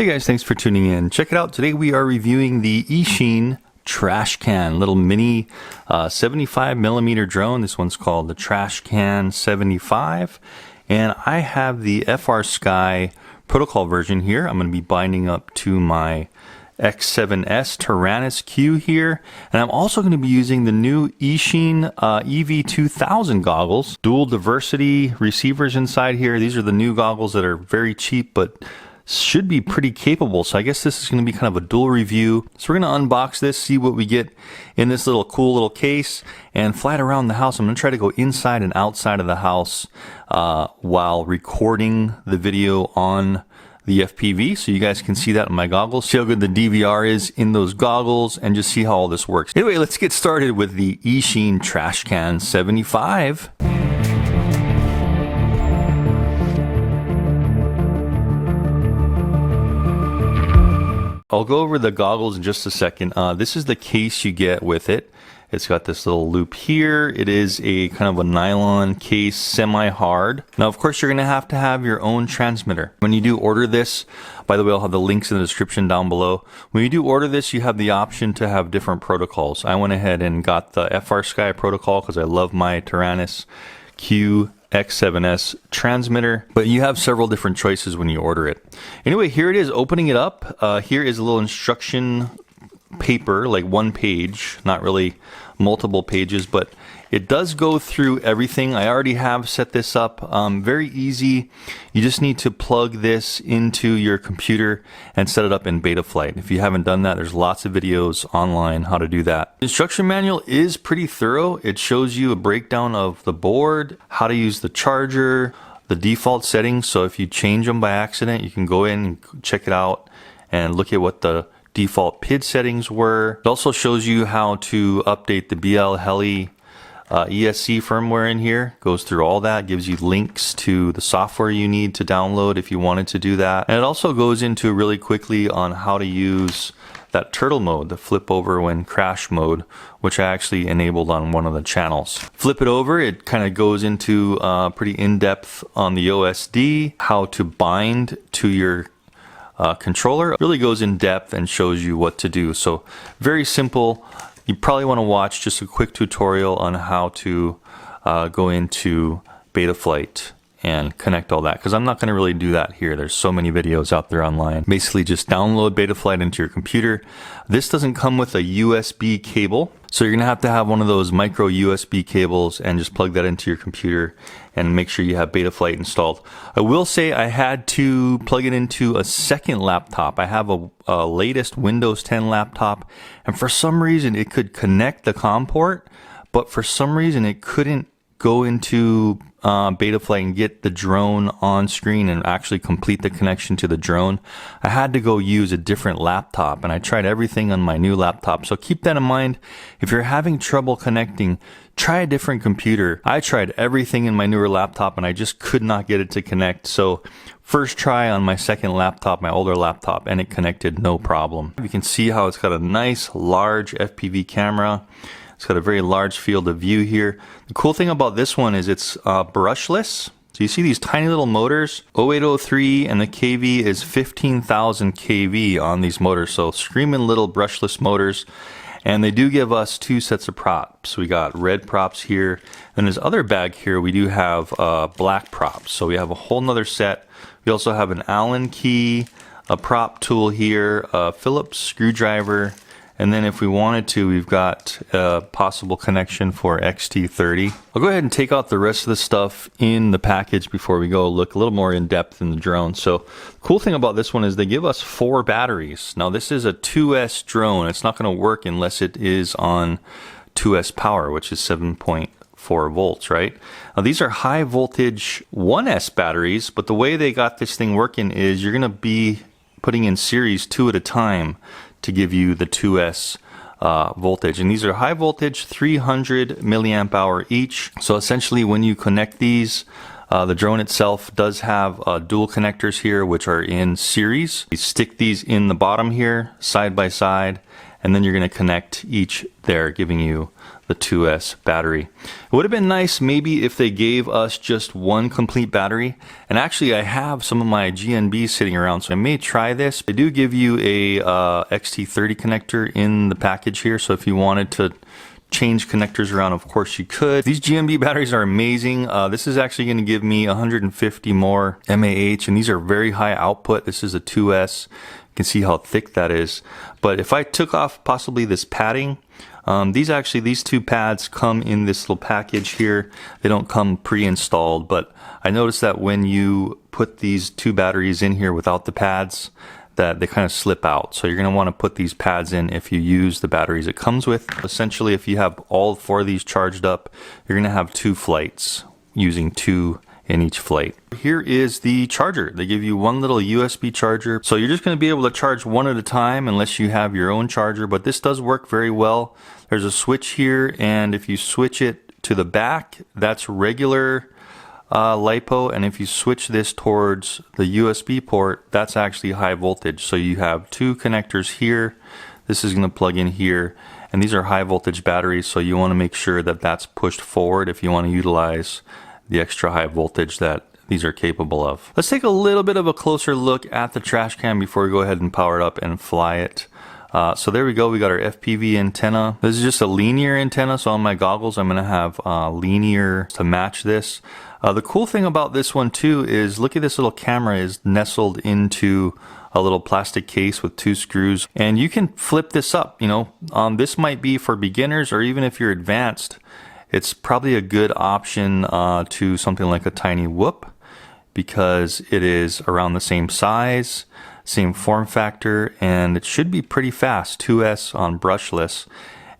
Hey guys, thanks for tuning in. Check it out. Today we are reviewing the Eachine TRASHCAN, little mini 75mm drone. This one's called the TRASHCAN 75. And I have the FrSky protocol version here. I'm going to be binding up to my X7S Taranis Q here. And I'm also going to be using the new Eachine EV200 goggles. Dual diversity receivers inside here. These are the new goggles that are very cheap, but should be pretty capable. So I guess this is going to be kind of a dual review. So we're going to unbox this, see what we get in this little cool little case, and fly it around the house. I'm going to try to go inside and outside of the house while recording the video on the FPV, so you guys can see that in my goggles, see how good the DVR is in those goggles, and just see how all this works. Anyway, let's get started with the Eachine TRASHCAN 75. I'll go over the goggles in just a second. This is the case you get with it. It's got this little loop here. It is a kind of a nylon case, semi-hard. Now, of course, you're gonna have to have your own transmitter. When you do order this, by the way, I'll have the links in the description down below. When you do order this, you have the option to have different protocols. I went ahead and got the FrSky protocol because I love my Taranis Q X7S transmitter, but you have several different choices when you order it. Anyway, here it is, opening it up. Here is a little instruction paper, like one page, not really multiple pages, but it does go through everything. I already have set this up. Very easy. You just need to plug this into your computer and set it up in Betaflight. If you haven't done that, there's lots of videos online how to do that. The instruction manual is pretty thorough. It shows you a breakdown of the board, how to use the charger, the default settings. So if you change them by accident, you can go in and check it out and look at what the default PID settings were. It also shows you how to update the BL Heli ESC firmware in here. Goes through all that, gives you links to the software you need to download if you wanted to do that. And it also goes into really quickly on how to use that turtle mode, the flip over when crash mode, which I actually enabled on one of the channels. Flip it over, it kind of goes into pretty in-depth on the OSD, how to bind to your controller. It really goes in depth and shows you what to do. So very simple. You probably want to watch just a quick tutorial on how to go into Betaflight and connect all that, because I'm not going to really do that here. There's so many videos out there online. Basically just download Betaflight into your computer. This doesn't come with a USB cable, so you're going to have one of those micro USB cables and just plug that into your computer and make sure you have Betaflight installed. I will say I had to plug it into a second laptop. I have a latest Windows 10 laptop, and for some reason it could connect the COM port, but for some reason it couldn't go into Betaflight and get the drone on screen and actually complete the connection to the drone. I had to go use a different laptop, and I tried everything on my new laptop. So keep that in mind. If you're having trouble connecting, try a different computer. I tried everything in my newer laptop and I just could not get it to connect. So first try on my second laptop, my older laptop, and it connected no problem. You can see how it's got a nice large FPV camera. It's got a very large field of view here. The cool thing about this one is it's brushless. So you see these tiny little motors, 0803, and the KV is 15,000 KV on these motors. So screaming little brushless motors. And they do give us two sets of props. We got red props here. And this other bag here, we do have black props. So we have a whole nother set. We also have an Allen key, a prop tool here, a Phillips screwdriver, and then if we wanted to, we've got a possible connection for XT30. I'll go ahead and take out the rest of the stuff in the package before we go look a little more in depth in the drone. So the cool thing about this one is they give us 4 batteries. Now this is a 2S drone. It's not going to work unless it is on 2S power, which is 7.4 volts, right? Now these are high voltage 1S batteries, but the way they got this thing working is you're going to be putting in series 2 at a time to give you the 2S voltage. And these are high voltage, 300 milliamp hour each. So essentially when you connect these, the drone itself does have dual connectors here, which are in series. You stick these in the bottom here, side by side, and then you're going to connect each there, giving you the 2S battery. It would have been nice maybe if they gave us just one complete battery, and actually I have some of my GNBs sitting around, so I may try this. They do give you a XT30 connector in the package here, so if you wanted to change connectors around, of course you could. These GNB batteries are amazing. This is actually going to give me 150 more mAh, and these are very high output. This is a 2S. You can see how thick that is. But if I took off possibly this padding, these two pads come in this little package here. They don't come pre-installed, but I noticed that when you put these two batteries in here without the pads, that they kind of slip out. So you're going to want to put these pads in if you use the batteries it comes with. Essentially, if you have all four of these charged up, you're going to have 2 flights using 2 in each flight. Here is the charger. They give you one little USB charger. So you're just going to be able to charge one at a time unless you have your own charger, but this does work very well. There's a switch here, and if you switch it to the back, that's regular LiPo, and if you switch this towards the USB port, that's actually high voltage. So you have 2 connectors here. This is going to plug in here, and these are high voltage batteries, so you want to make sure that that's pushed forward if you want to utilize the extra high voltage that these are capable of. Let's take a little bit of a closer look at the trash can before we go ahead and power it up and fly it. So there we go, we got our FPV antenna. This is just a linear antenna, so on my goggles I'm going to have linear to match this. The cool thing about this one too is, look at this little camera is nestled into a little plastic case with 2 screws, and you can flip this up. You know, this might be for beginners, or even if you're advanced, it's probably a good option to something like a Tiny Whoop, because it is around the same size, same form factor, and it should be pretty fast. 2S on brushless.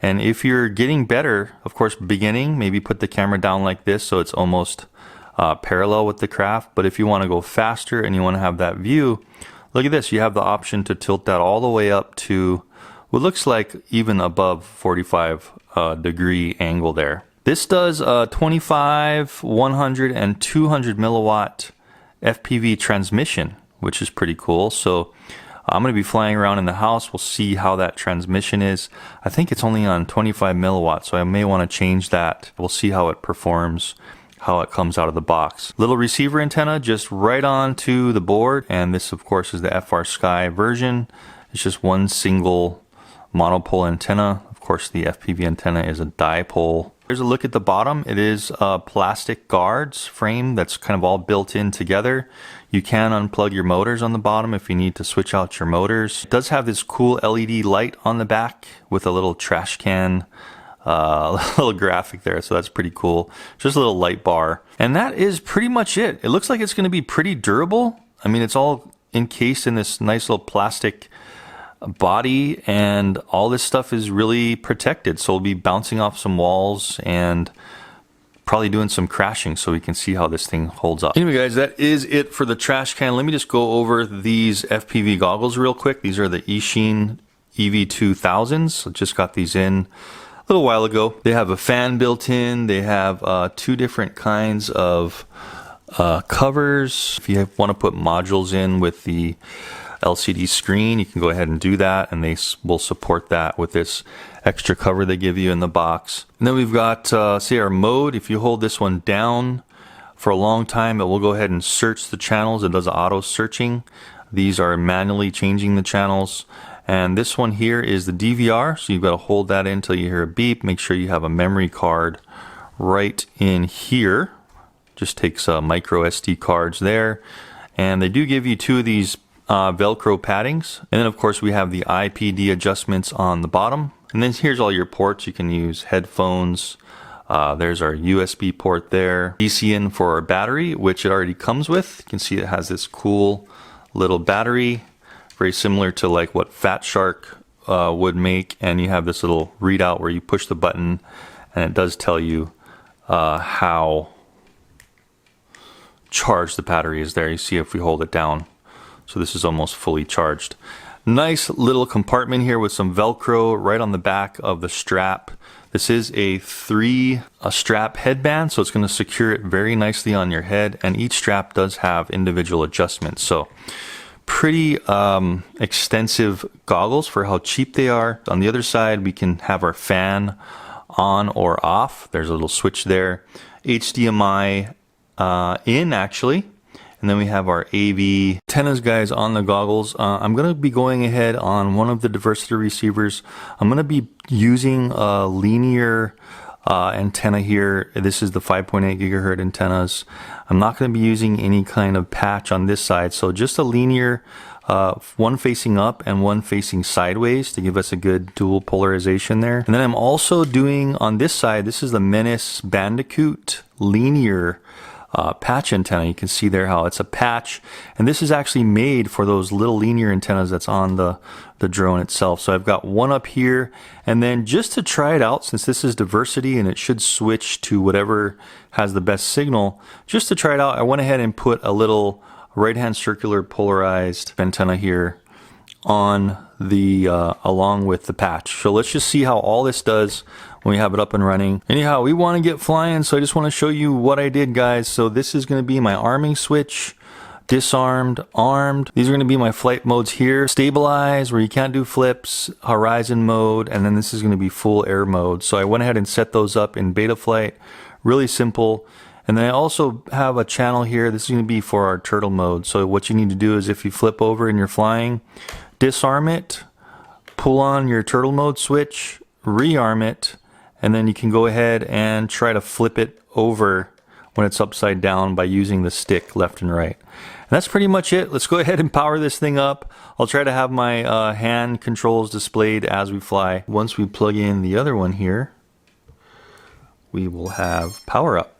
And if you're getting better, of course, beginning, maybe put the camera down like this so it's almost parallel with the craft. But if you want to go faster and you want to have that view, look at this. You have the option to tilt that all the way up to what looks like even above 45 degree angle there. This does 25, 100, and 200 milliwatt FPV transmission, which is pretty cool. So I'm going to be flying around in the house. We'll see how that transmission is. I think it's only on 25 milliwatts, so I may want to change that. We'll see how it performs, how it comes out of the box. Little receiver antenna just right onto the board, and this of course is the FR Sky version. It's just one single monopole antenna. Of course, the FPV antenna is a dipole. Here's a look at the bottom. It is a plastic guards frame that's kind of all built in together. You can unplug your motors on the bottom if you need to switch out your motors. It does have this cool LED light on the back with a little trash can little graphic there, so that's pretty cool. Just a little light bar. And that is pretty much it. It looks like it's going to be pretty durable. I mean, it's all encased in this nice little plastic body, and all this stuff is really protected, so we'll be bouncing off some walls and probably doing some crashing, so we can see how this thing holds up. Anyway guys, that is it for the trash can. Let me just go over these FPV goggles real quick. These are the Eachine EV200s. I just got these in a little while ago. They have a fan built in. They have 2 different kinds of covers. If you want to put modules in with the LCD screen, you can go ahead and do that, and they will support that with this extra cover they give you in the box. And then we've got say our mode. If you hold this one down for a long time, it will go ahead and search the channels. It does auto searching. These are manually changing the channels. And this one here is the DVR, so you've got to hold that in until you hear a beep. Make sure you have a memory card right in here. Just takes micro SD cards there. And they do give you 2 of these Velcro paddings. And then of course we have the IPD adjustments on the bottom. And then here's all your ports. You can use headphones. There's our USB port there. DC in for our battery, which it already comes with. You can see it has this cool little battery, very similar to like what Fat Shark would make. And you have this little readout where you push the button, and it does tell you how charged the battery is there. You see if we hold it down. So this is almost fully charged. Nice little compartment here with some Velcro right on the back of the strap. This is a 3-strap headband, so it's going to secure it very nicely on your head, and each strap does have individual adjustments. So pretty extensive goggles for how cheap they are. On the other side, we can have our fan on or off. There's a little switch there. HDMI in actually. And then we have our AV antennas, guys, on the goggles. I'm going to be going ahead on one of the diversity receivers. I'm going to be using a linear antenna here. This is the 5.8 gigahertz antennas. I'm not going to be using any kind of patch on this side. So just a linear, one facing up and one facing sideways to give us a good dual polarization there. And then I'm also doing on this side, this is the Menace Bandicoot linear patch antenna. You can see there how it's a patch, and this is actually made for those little linear antennas that's on the drone itself. So I've got one up here, and then just to try it out, since this is diversity and it should switch to whatever has the best signal, just to try it out, I went ahead and put a little right hand circular polarized antenna here on the along with the patch. So let's just see how all this does when we have it up and running. Anyhow, we want to get flying, so I just want to show you what I did, guys. So this is going to be my arming switch, disarmed, armed. These are going to be my flight modes here. Stabilize, where you can't do flips, horizon mode, and then this is going to be full air mode. So I went ahead and set those up in beta flight. Really simple. And then I also have a channel here. This is going to be for our turtle mode. So what you need to do is if you flip over and you're flying, disarm it, pull on your turtle mode switch, rearm it, and then you can go ahead and try to flip it over when it's upside down by using the stick left and right. And that's pretty much it. Let's go ahead and power this thing up. I'll try to have my hand controls displayed as we fly. Once we plug in the other one here, we will have power up.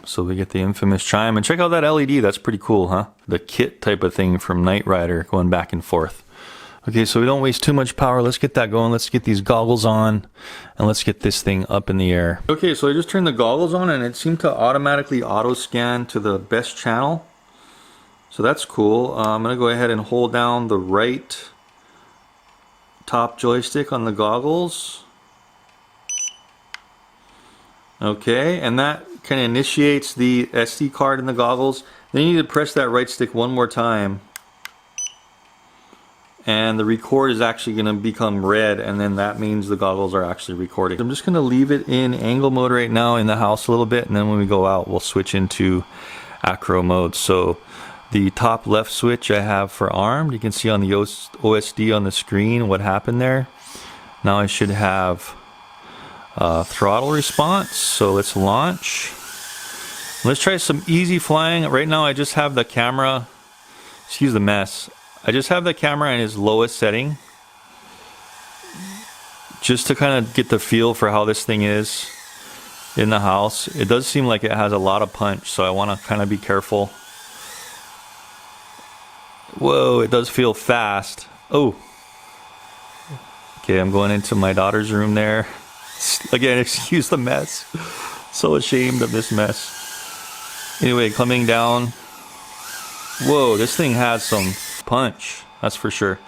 So we get the infamous chime, and check out that LED. That's pretty cool, huh? The kit type of thing from Knight Rider going back and forth. Okay, so we don't waste too much power. Let's get that going. Let's get these goggles on, and let's get this thing up in the air. Okay, so I just turned the goggles on, and it seemed to automatically auto scan to the best channel. So that's cool. I'm gonna go ahead and hold down the right top joystick on the goggles. Okay, and that kind of initiates the SD card in the goggles. Then you need to press that right stick one more time, and the record is actually going to become red, and then that means the goggles are actually recording. I'm just going to leave it in angle mode right now in the house a little bit, and then when we go out we'll switch into acro mode. So the top left switch I have for armed. You can see on the OSD on the screen what happened there. Now I should have throttle response. So let's launch. Let's try some easy flying. Right now I just have the camera, excuse the mess, I just have the camera in its lowest setting just to kind of get the feel for how this thing is in the house. It does seem like it has a lot of punch, so I want to kind of be careful. Whoa, it does feel fast. Oh, okay, I'm going into my daughter's room there. Again, excuse the mess. So ashamed of this mess. Anyway, coming down. Whoa, this thing has some punch, that's for sure.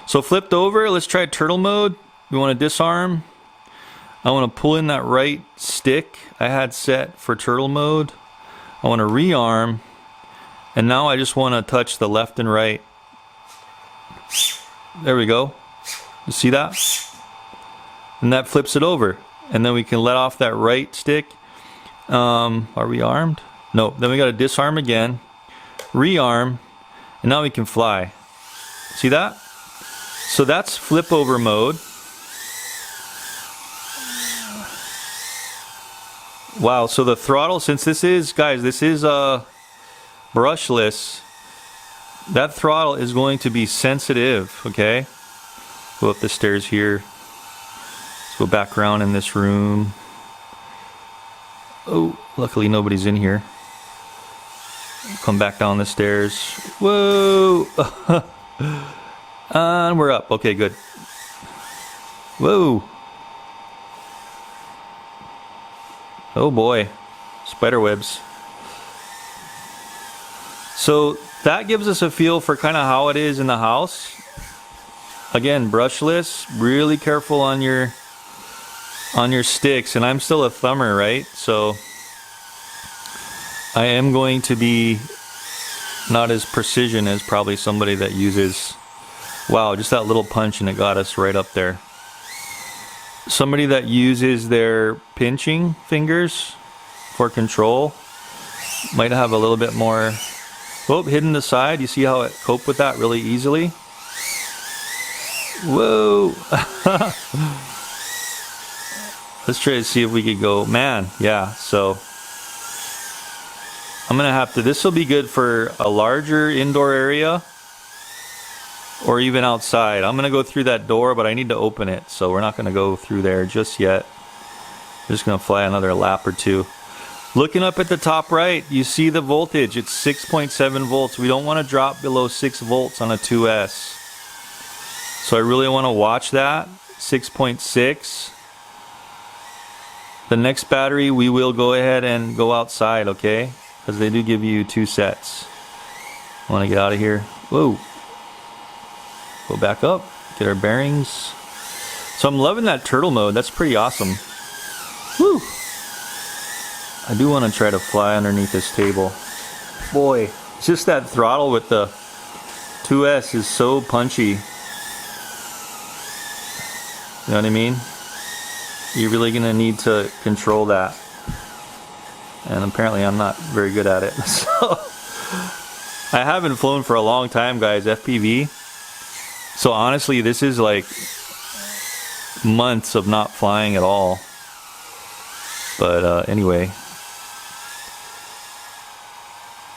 So flipped over, let's try turtle mode. We want to disarm. I want to pull in that right stick I had set for turtle mode. I want to rearm, and now I just want to touch the left and right. There we go. You see that? And that flips it over, and then we can let off that right stick. Are we armed? No. Then we got to disarm again, rearm, and now we can fly. See that? So that's flip over mode. Wow, so the throttle, since this is, guys, this is brushless, that throttle is going to be sensitive, okay? Go up the stairs here. Let's go back around in this room. Oh, luckily nobody's in here. Come back down the stairs. Whoa! And we're up. Okay, good. Whoa! Oh boy, spider webs. So that gives us a feel for kind of how it is in the house. Again, brushless, really careful on your sticks, and I'm still a thumber, right? So I am going to be not as precision as probably somebody that uses, wow, just that little punch and it got us right up there. Somebody that uses their pinching fingers for control might have a little bit more, oh, hidden the side. You see how it coped with that really easily? Whoa. Let's try to see if we could go, man, yeah, so I'm gonna have to, this will be good for a larger indoor area or even outside. I'm gonna go through that door, but I need to open it, so we're not gonna go through there just yet. Just gonna fly another lap or two. Looking up at the top right, you see the voltage. It's 6.7 volts. We don't want to drop below 6 volts on a 2S. So I really want to watch that. 6.6. The next battery, we will go ahead and go outside, okay? Because they do give you 2 sets. I want to get out of here. Whoa. Go back up. Get our bearings. So I'm loving that turtle mode. That's pretty awesome. Woo! I do want to try to fly underneath this table. Boy, it's just that throttle with the 2S is so punchy. You know what I mean? You're really going to need to control that. And apparently I'm not very good at it. So I haven't flown for a long time, guys, FPV. So honestly, this is like months of not flying at all. But anyway,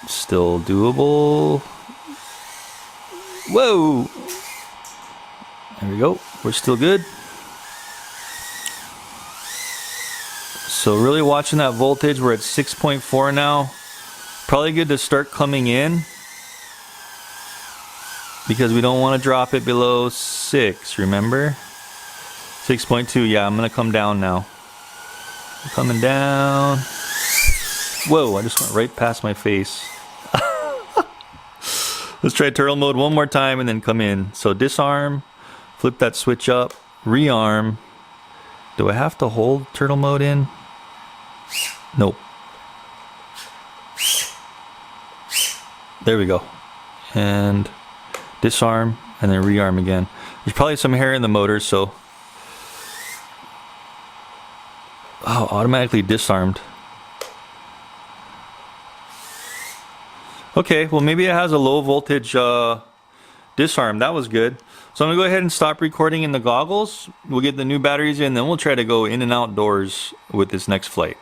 still doable. Whoa! There we go. We're still good. So really watching that voltage. We're at 6.4 now. Probably good to start coming in because we don't want to drop it below 6, remember? 6.2, yeah, I'm going to come down now. I'm coming down. Whoa, I just went right past my face. Let's try turtle mode one more time and then come in. So disarm, flip that switch up, rearm. Do I have to hold turtle mode in? Nope. There we go. And disarm and then rearm again. There's probably some hair in the motor, so oh, automatically disarmed. Okay, well maybe it has a low voltage disarm. That was good. So I'm gonna go ahead and stop recording in the goggles. We'll get the new batteries in, then we'll try to go in and outdoors with this next flight.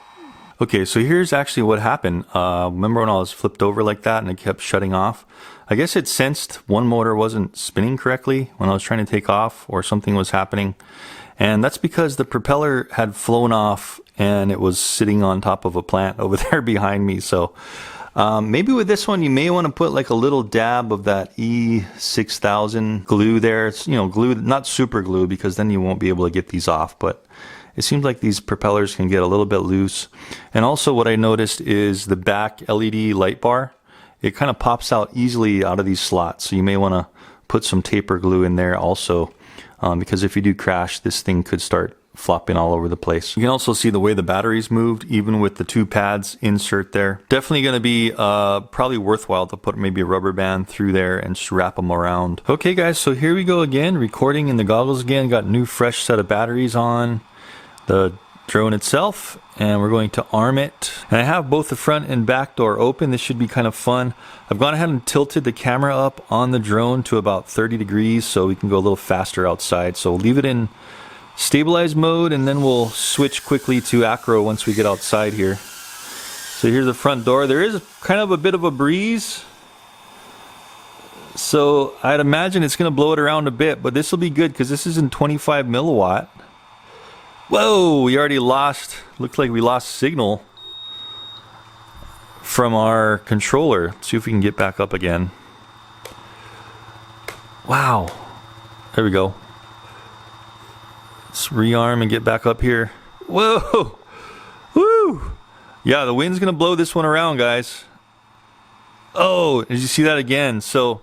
Okay, so here's actually what happened. Remember when I was flipped over like that and it kept shutting off? I guess it sensed one motor wasn't spinning correctly when I was trying to take off, or something was happening. And that's because the propeller had flown off and it was sitting on top of a plant over there behind me. So maybe with this one, you may want to put like a little dab of that E6000 glue there. It's, you know, glue, not super glue, because then you won't be able to get these off. But it seems like these propellers can get a little bit loose. And also what I noticed is the back LED light bar, it kind of pops out easily out of these slots. So you may want to put some taper glue in there also, because if you do crash, this thing could start flopping all over the place. You can also see the way the batteries moved, even with the 2 pads insert there. Definitely going to be probably worthwhile to put maybe a rubber band through there and just wrap them around. Okay guys, so here we go again, recording in the goggles again. Got a new fresh set of batteries on the drone itself, and we're going to arm it. And I have both the front and back door open. This should be kind of fun. I've gone ahead and tilted the camera up on the drone to about 30 degrees so we can go a little faster outside. So we'll leave it in stabilize mode, and then we'll switch quickly to acro once we get outside here. So here's the front door. There is kind of a bit of a breeze, so I'd imagine it's going to blow it around a bit, but this will be good because this is in 25 milliwatt. Whoa, we already lost, looks like we lost signal from our controller. Let's see if we can get back up again. Wow, there we go. Let's rearm and get back up here. Whoa! Woo! Yeah, the wind's gonna blow this one around, guys. Oh, did you see that again? So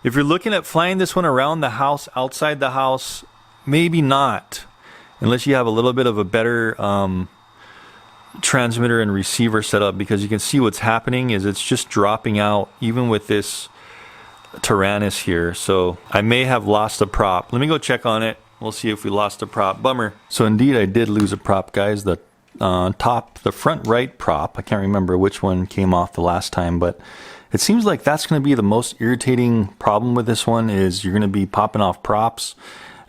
if you're looking at flying this one around the house, outside the house, maybe not. Unless you have a little bit of a better transmitter and receiver setup, because you can see what's happening is it's just dropping out even with this Tyrannus here. So I may have lost a prop. Let me go check on it. We'll see if we lost a prop. Bummer. So indeed I did lose a prop, guys. The the front right prop, I can't remember which one came off the last time, but it seems like that's going to be the most irritating problem with this one, is you're going to be popping off props,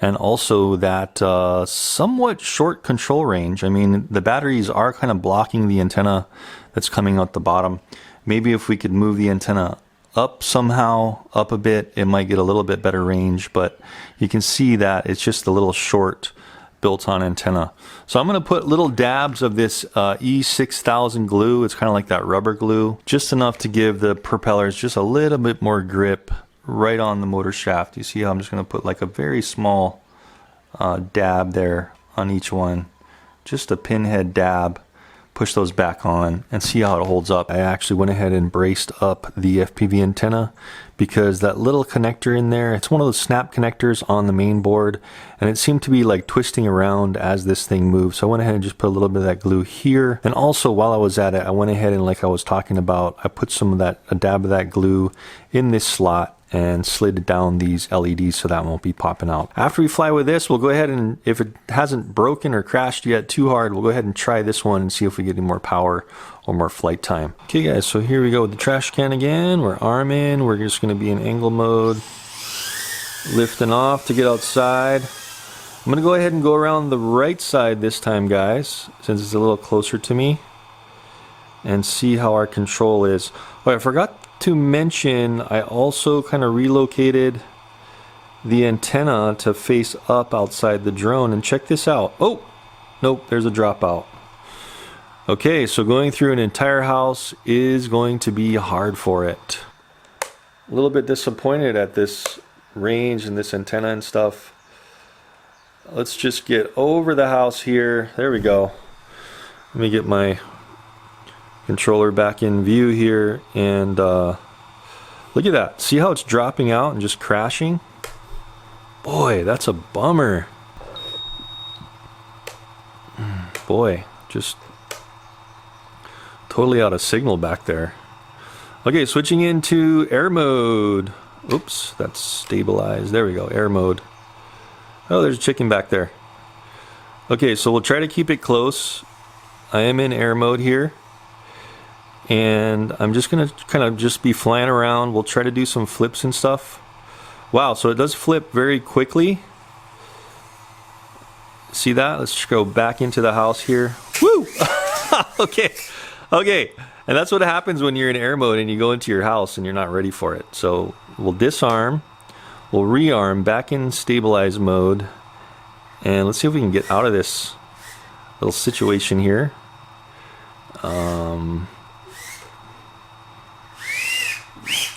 and also that somewhat short control range. I mean, the batteries are kind of blocking the antenna that's coming out the bottom. Maybe if we could move the antenna up somehow, up a bit, it might get a little bit better range, but you can see that it's just a little short built-on antenna. So I'm going to put little dabs of this E6000 glue. It's kind of like that rubber glue, just enough to give the propellers just a little bit more grip right on the motor shaft. You see how I'm just going to put like a very small dab there on each one, just a pinhead dab. Push those back on and see how it holds up. I actually went ahead and braced up the FPV antenna, because that little connector in there, it's one of those snap connectors on the main board, and it seemed to be like twisting around as this thing moved. So I went ahead and just put a little bit of that glue here. And also while I was at it, I went ahead and, like I was talking about, I put some of that, a dab of that glue in this slot and slid down these LEDs so that won't be popping out. After we fly with this, we'll go ahead and, if it hasn't broken or crashed yet too hard, we'll go ahead and try this one and see if we get any more power or more flight time. Okay guys, so here we go with the trash can again. We're arming. We're just going to be in angle mode, lifting off to get outside. I'm going to go ahead and go around the right side this time, guys, since it's a little closer to me, and see how our control is. Oh, I forgot to mention, I also kind of relocated the antenna to face up outside the drone, and check this out. Oh, nope, there's a dropout. Okay, so going through an entire house is going to be hard for it. A little bit disappointed at this range and this antenna and stuff. Let's just get over the house here. There we go. Let me get my controller back in view here, and look at that. See how it's dropping out and just crashing? Boy, that's a bummer. Boy, just totally out of signal back there. Okay, switching into air mode. Oops, that's stabilized. There we go, air mode. Oh, there's a chicken back there. Okay, so we'll try to keep it close. I am in air mode here, and I'm just gonna kind of just be flying around. We'll try to do some flips and stuff. Wow, so it does flip very quickly. See that? Let's just go back into the house here. Woo! Okay, and that's what happens when you're in air mode and you go into your house and you're not ready for it. So we'll disarm, we'll rearm, back in stabilize mode, and let's see if we can get out of this little situation here.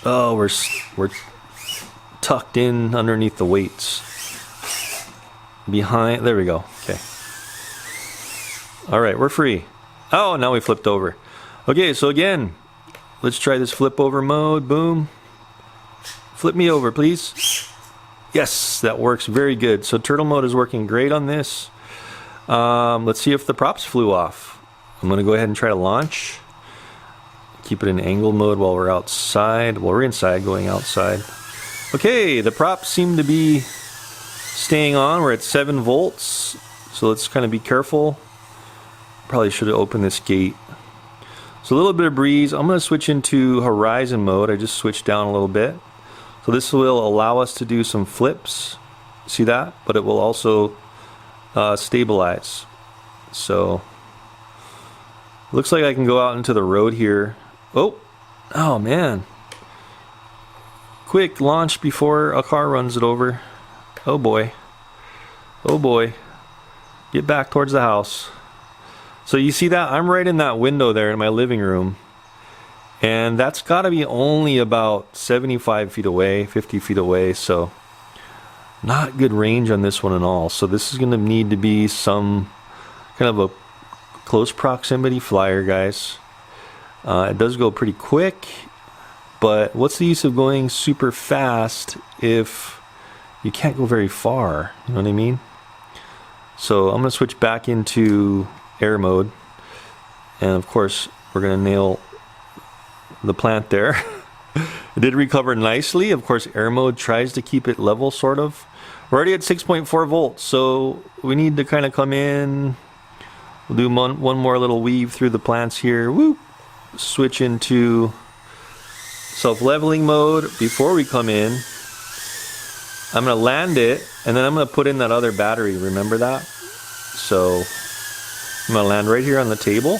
Oh, we're tucked in underneath the weights. Behind, there we go. Okay. All right, we're free. Oh, now we flipped over. Okay, so again, let's try this flip over mode. Boom. Flip me over, please. Yes, that works very good. So turtle mode is working great on this. Let's see if the props flew off. I'm going to go ahead and try to launch. Keep it in angle mode while we're outside. Well, we're inside, going outside. Okay, the props seem to be staying on. We're at 7 volts. So let's kind of be careful. Probably should have opened this gate. So a little bit of breeze. I'm going to switch into horizon mode. I just switched down a little bit. So this will allow us to do some flips. See that? But it will also stabilize. So looks like I can go out into the road here. Oh man. Quick launch before a car runs it over. Oh boy. Oh boy. Get back towards the house. So you see that? I'm right in that window there in my living room. And that's got to be only about 75 feet away, 50 feet away. So not good range on this one at all. So this is going to need to be some kind of a close proximity flyer, guys. It does go pretty quick, but what's the use of going super fast if you can't go very far? You know what I mean? So I'm going to switch back into air mode, And of course, we're gonna nail the plant there. It did recover nicely. Of course, air mode tries to keep it level, sort of. We're already at 6.4 volts, so we need to kind of come in. We'll do one more little weave through the plants here. Whoop. Switch into self-leveling mode. Before we come in, I'm going to land it, and then I'm going to put in that other battery. Remember that? So I'm going to land right here on the table,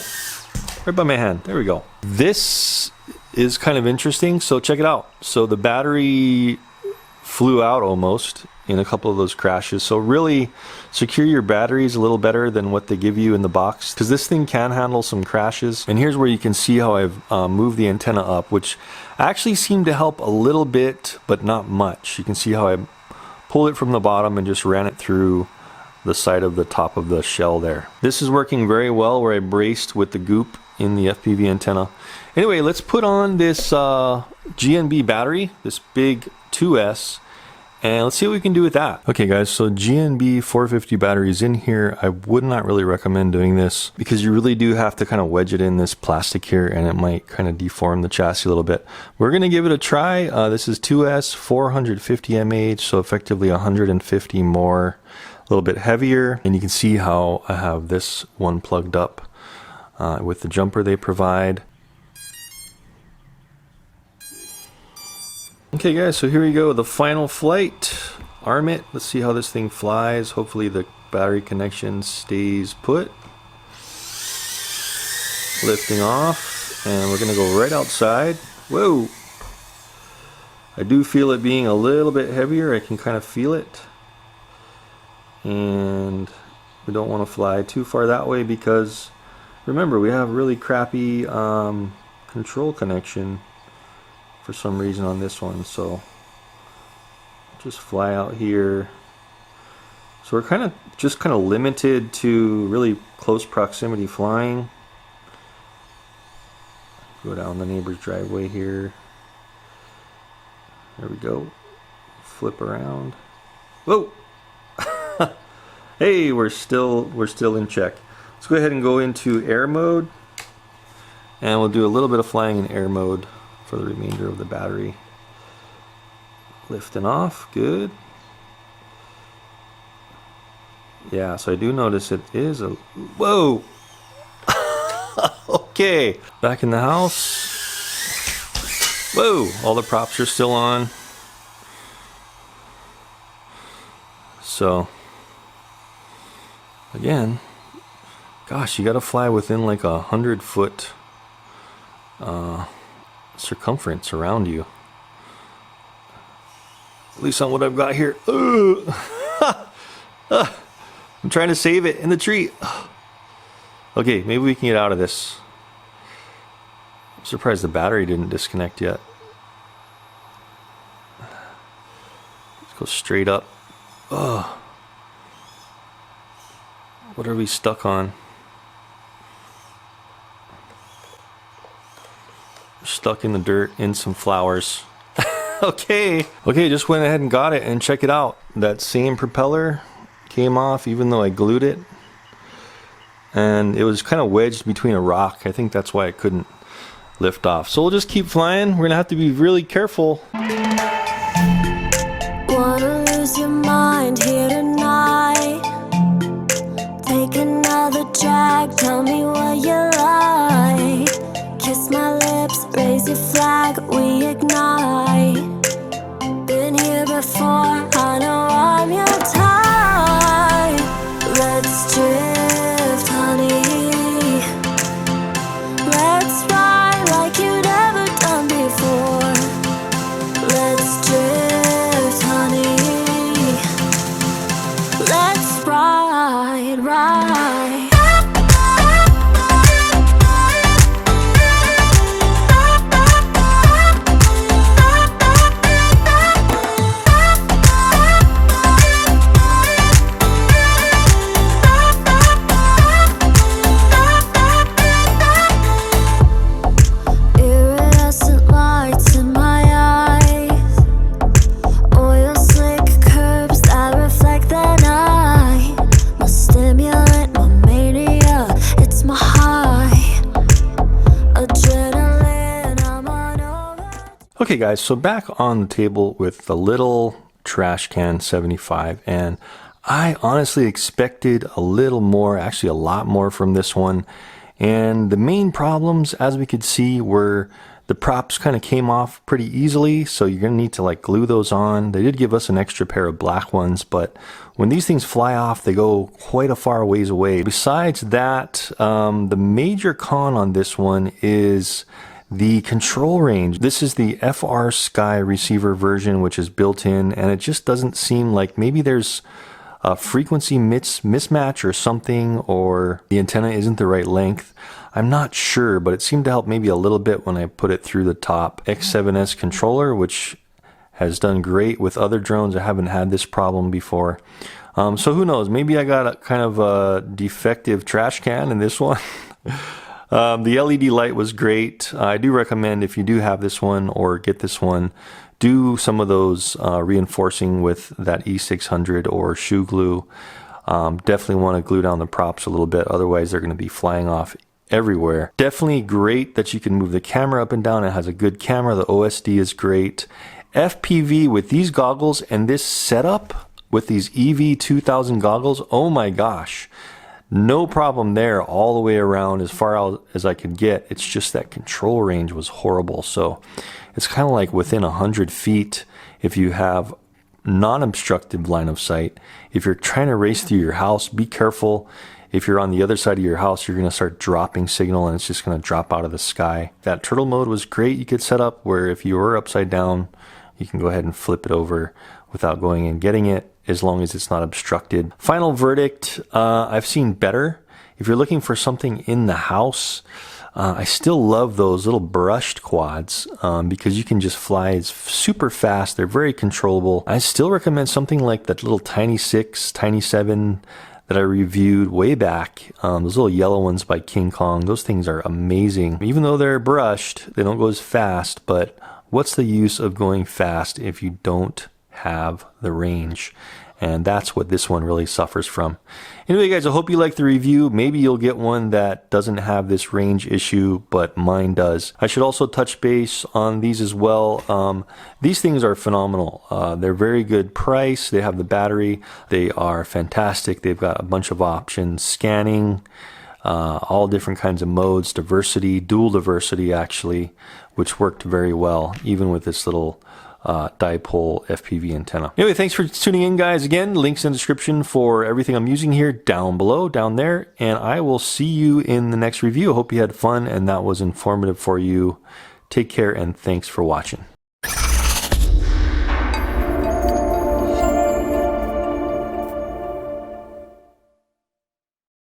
right by my hand. There we go. This is kind of interesting, so check it out. So the battery flew out almost in a couple of those crashes. So really secure your batteries a little better than what they give you in the box, because this thing can handle some crashes. And here's where you can see how I've moved the antenna up, which actually seemed to help a little bit, but not much. You can see how I pulled it from the bottom and just ran it through the side of the top of the shell there. This is working very well where I braced with the goop in the FPV antenna. Anyway, let's put on this GNB battery, this big 2S, and let's see what we can do with that. Okay guys, so GNB 450 batteries in here. I would not really recommend doing this because you really do have to kind of wedge it in this plastic here, and it might kind of deform the chassis a little bit. We're gonna give it a try. This is 2S 450 mAh, so effectively 150 more, a little bit heavier. And you can see how I have this one plugged up with the jumper they provide. Okay guys, so here we go, the final flight. Arm it. Let's see how this thing flies. Hopefully the battery connection stays put. Lifting off, and we're gonna go right outside. Whoa! I do feel it being a little bit heavier. I can kind of feel it. And we don't want to fly too far that way because remember, we have really crappy control connection for some reason on this one, so just fly out here. So we're kind of limited to really close proximity flying. Go down the neighbor's driveway here. There we go. Flip around. Whoa! Hey, we're still in check. Let's go ahead and go into air mode, and we'll do a little bit of flying in air mode for the remainder of the battery. Lifting off, good. Yeah, so I do notice it is a, whoa! Okay, back in the house. Whoa, all the props are still on. So, again, gosh, you gotta fly within like 100-foot circumference around you. At least on what I've got here. I'm trying to save it in the tree. Okay, maybe we can get out of this. I'm surprised the battery didn't disconnect yet. Let's go straight up. Oh, what are we stuck on? We're stuck in the dirt in some flowers. Okay, just went ahead and got it, and check it out. That same propeller came off even though I glued it, and it was kind of wedged between a rock. I think that's why it couldn't lift off. So we'll just keep flying. We're gonna have to be really careful. Wanna lose your mind here tonight? Take another drag, tell me what you like. Kiss my lips, raise your flag, we ignite. Been here before, I know I'm your type. Let's drift, honey. Let's ride like you'd never done before. Let's drift, honey. Let's ride, ride. Okay guys, so back on the table with the little TRASHCAN 75, and I honestly expected a little more, actually a lot more from this one. And the main problems, as we could see, were the props kind of came off pretty easily, so you're going to need to like glue those on. They did give us an extra pair of black ones, but when these things fly off, they go quite a far ways away. Besides that, the major con on this one is the control range. This is the FR Sky receiver version, which is built in, and it just doesn't seem like, maybe there's a frequency mismatch or something, or the antenna isn't the right length. I'm not sure, but it seemed to help maybe a little bit when I put it through the top. X7S controller, which has done great with other drones. I haven't had this problem before. So who knows, maybe I got a kind of a defective TRASHCAN in this one. The LED light was great. I do recommend, if you do have this one or get this one, do some of those reinforcing with that E600 or shoe glue. Definitely want to glue down the props a little bit, otherwise they're going to be flying off everywhere. Definitely great that you can move the camera up and down. It has a good camera. The OSD is great. FPV with these goggles and this setup with these EV200 goggles, oh my gosh. No problem there all the way around as far out as I could get. It's just that control range was horrible. So it's kind of like within 100 feet if you have non-obstructive line of sight. If you're trying to race through your house, be careful. If you're on the other side of your house, you're going to start dropping signal and it's just going to drop out of the sky. That turtle mode was great. You could set up where if you were upside down, you can go ahead and flip it over without going and getting it, as long as it's not obstructed. Final verdict, I've seen better. If you're looking for something in the house, I still love those little brushed quads because you can just fly super fast. They're very controllable. I still recommend something like that little Tiny 6, Tiny 7 that I reviewed way back. Those little yellow ones by KingKong, those things are amazing. Even though they're brushed, they don't go as fast, but what's the use of going fast if you don't have the range? And that's what this one really suffers from. Anyway guys, I hope you liked the review. Maybe you'll get one that doesn't have this range issue, but mine does. I should also touch base on these as well. These things are phenomenal. They're very good price. They have the battery. They are fantastic. They've got a bunch of options, scanning, all different kinds of modes, diversity, dual diversity actually, which worked very well, even with this little dipole FPV antenna. Anyway, thanks for tuning in guys. Again, links in the description for everything I'm using here down below, down there, and I will see you in the next review. I hope you had fun and that was informative for you. Take care and thanks for watching.